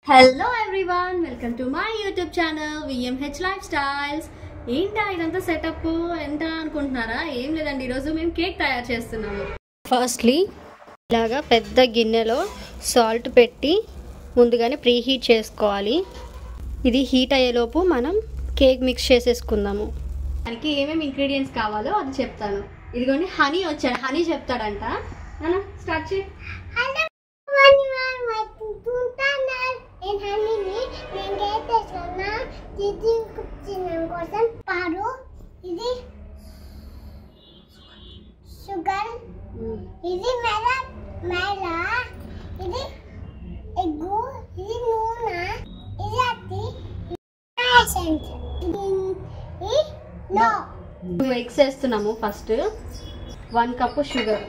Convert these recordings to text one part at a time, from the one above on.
Hello everyone, welcome to my YouTube channel VMH life styles. ఏంటా ఇదంతా setup ఏంటా అనుకుంటున్నారా? ఏం లేదండి, ఈరోజు మేము కేక్ తయారు చేస్తున్నాము. ఫస్ట్లీ ఇలాగా పెద్ద గిన్నెలో సాల్ట్ పెట్టి ముందుగానే ప్రీ హీట్ చేసుకోవాలి. ఇది హీట్ అయ్యేలోపు మనం కేక్ మిక్స్ చేసేసుకుందాము. దానికి ఏమేమి ఇంగ్రీడియంట్స్ కావాలో అది చెప్తాను. ఇదిగోండి, హనీ వచ్చాడు, హనీ చెప్తాడంట. స్టార్ట్ చేయి. ఇది షుగర్, ఇది మైదా, ఇది ఎగ్గు, ఇది నూనె, ఇది అత్తి, టూ ఎగ్స్ వేస్తున్నాము. ఫస్ట్ 1 కప్పు షుగర్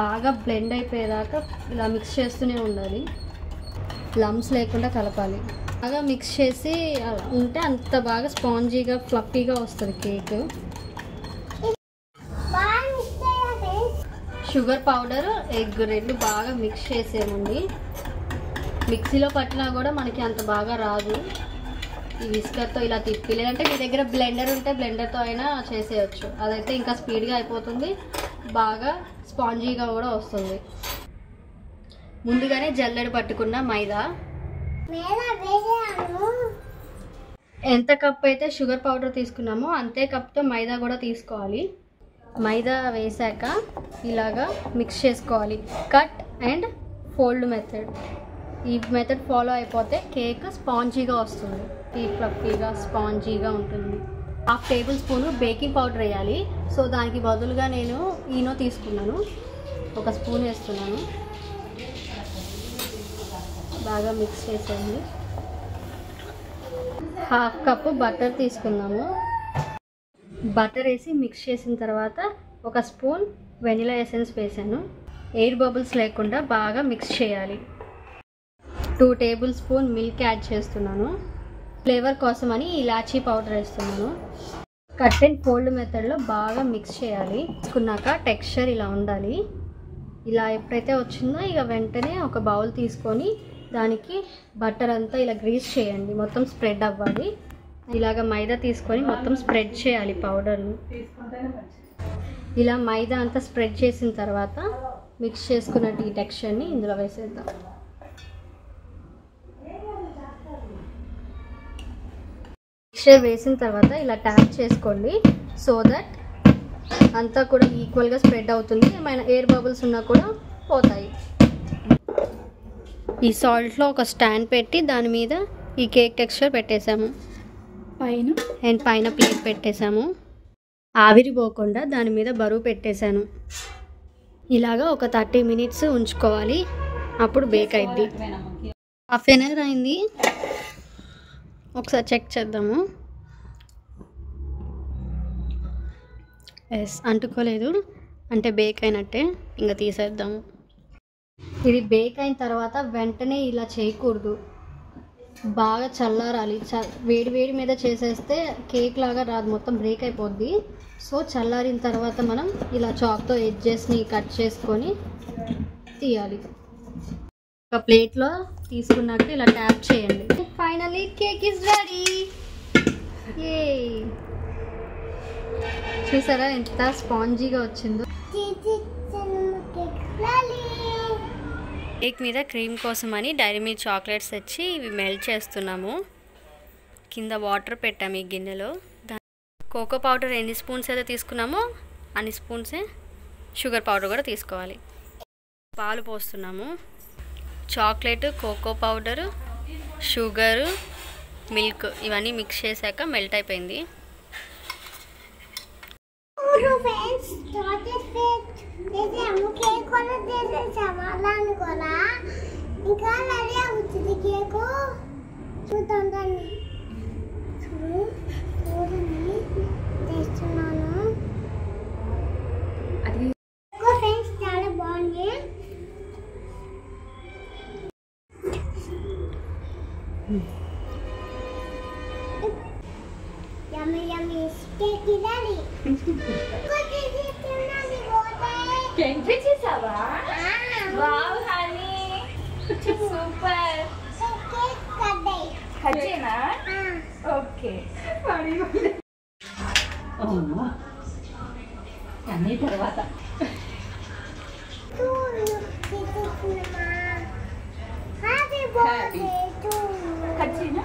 బాగా బ్లెండ్ అయిపోయేదాకా ఇలా మిక్స్ చేస్తూనే ఉండాలి. లమ్స్ లేకుండా కలపాలి. బాగా మిక్స్ చేసి ఉంటే అంత బాగా స్పాంజీగా ఫ్లఫీగా వస్తుంది కేక్. షుగర్ పౌడర్, ఎగ్ రెండు బాగా మిక్స్ చేసేయండి. మిక్సీలో పట్టినా కూడా మనకి అంత బాగా రాదు. ఈ విస్కర్తో ఇలా తిప్పి, లేదంటే మీ దగ్గర బ్లెండర్ ఉంటే బ్లెండర్తో అయినా చేసేయచ్చు. అదైతే ఇంకా స్పీడ్గా అయిపోతుంది, బాగా స్పాంజీగా కూడా వస్తుంది. ముందుగానే జల్లెడ పట్టుకున్న మైదా, ఎంత కప్ అయితే షుగర్ పౌడర్ తీసుకున్నామో అంతే కప్తో మైదా కూడా తీసుకోవాలి. మైదా వేసాక ఇలాగా మిక్స్ చేసుకోవాలి. Cut and fold method. ఈ మెథడ్ ఫాలో అయిపోతే కేక్ స్పాంజీగా వస్తుంది, ఫ్లఫీగా స్పాంజీగా ఉంటుంది. 1/2 టేబుల్ స్పూన్ బేకింగ్ పౌడర్ వేయాలి. సో దానికి బదులుగా నేను ఈనో తీసుకున్నాను, 1 స్పూన్ వేస్తున్నాను. బాగా మిక్స్ చేసేయండి. 1/2 కప్పు బటర్ తీసుకున్నాము. బటర్ వేసి మిక్స్ చేసిన తర్వాత 1 స్పూన్ వెనిలా ఎసెన్స్ వేసాను. ఎయిర్ బబుల్స్ లేకుండా బాగా మిక్స్ చేయాలి. 2 టేబుల్ స్పూన్ మిల్క్ యాడ్ చేస్తున్నాను. ఫ్లేవర్ కోసం అని ఇలాచీ పౌడర్ వేస్తున్నాను. కట్ అండ్ ఫోల్డ్ మెథడ్లో బాగా మిక్స్ చేయాలి. తీసుకున్నాక టెక్స్చర్ ఇలా ఉండాలి. ఇలా ఎప్పుడైతే వచ్చిందో ఇక వెంటనే ఒక బౌల్ తీసుకొని దానికి బటర్ అంతా ఇలా గ్రీస్ చేయండి, మొత్తం స్ప్రెడ్ అవ్వాలి. ఇలాగ మైదా తీసుకొని మొత్తం స్ప్రెడ్ చేయాలి పౌడర్ని. ఇలా మైదా అంతా స్ప్రెడ్ చేసిన తర్వాత మిక్స్ చేసుకున్న ఈ టెక్స్చర్ని ఇందులో వేసేద్దాం. మిక్స్చర్ వేసిన తర్వాత ఇలా ట్యాప్ చేసుకోండి, సో దట్ అంతా కూడా ఈక్వల్గా స్ప్రెడ్ అవుతుంది. ఏమైనా ఎయిర్ బబుల్స్ ఉన్నా కూడా పోతాయి. ఈ సాల్ట్లో ఒక స్టాండ్ పెట్టి దాని మీద ఈ కేక్ టెక్స్చర్ పెట్టేసాము. పైన ప్లేట్ పెట్టేసాము. ఆవిరి పోకుండా దాని మీద బరువు పెట్టేశాను. ఇలాగా ఒక 30 మినిట్స్ ఉంచుకోవాలి, అప్పుడు బేక్ అయింది. 1/2 అవర్ అయింది, ఒకసారి చెక్ చేద్దాము. ఎస్, అంటుకోలేదు, అంటే బేక్ అయినట్టే. ఇంకా తీసేద్దాము. ఇది బేక్ అయిన తర్వాత వెంటనే ఇలా చేయకూడదు, బాగా చల్లారాలి. వేడి వేడి మీద చేసేస్తే కేక్ లాగా రాదు, మొత్తం బ్రేక్ అయిపోద్ది. సో చల్లారిన తర్వాత మనం ఇలా చాక్తో ఎడ్జెస్ని కట్ చేసుకొని తీయాలి. ఒక ప్లేట్లో తీసుకున్నాక ఇలా ట్యాప్ చేయండి. Finally cake is ready. ఏ చూసారా ఎంత స్పాంజీగా వచ్చిందో. కేక్ మీద క్రీమ్ కోసం అని డైరీ మిల్క్ చాక్లెట్స్ తెచ్చి ఇవి మెల్ట్ చేస్తున్నాము. కింద వాటర్ పెట్టాము ఈ గిన్నెలో. కోకో పౌడర్ ఎన్ని స్పూన్స్ అయితే తీసుకున్నామో అన్ని స్పూన్సే షుగర్ పౌడర్ కూడా తీసుకోవాలి. పాలు పోస్తున్నాము. Chocolate, cocoa powder, sugar, milk ఇవన్నీ మిక్స్ చేశాక మెల్ట్ అయిపోయింది. ఇంకా రెడీ అవుతుంది కేకు. చూడండి చేస్తున్నాను. అది ఫ్రెండ్స్ చాలా బాగుంది. Yummy yummy cake ready. Cake చేసావా? Wow honey, super. కేక్ కడ్డాయి కట్ చేయనా? ఓకే. అన్నీ తర్వాత హ్యాపీ బర్త్డే టు కట్ చేయనా?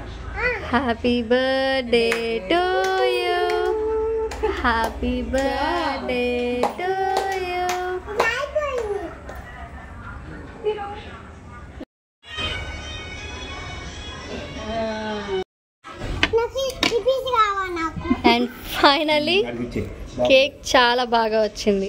Happy birthday to you, happy birthday to you. నాకు ఈ పీస్ కావాలి నాకు అండ్ ఫైనలీ కేక్ చాలా బాగా వచ్చింది.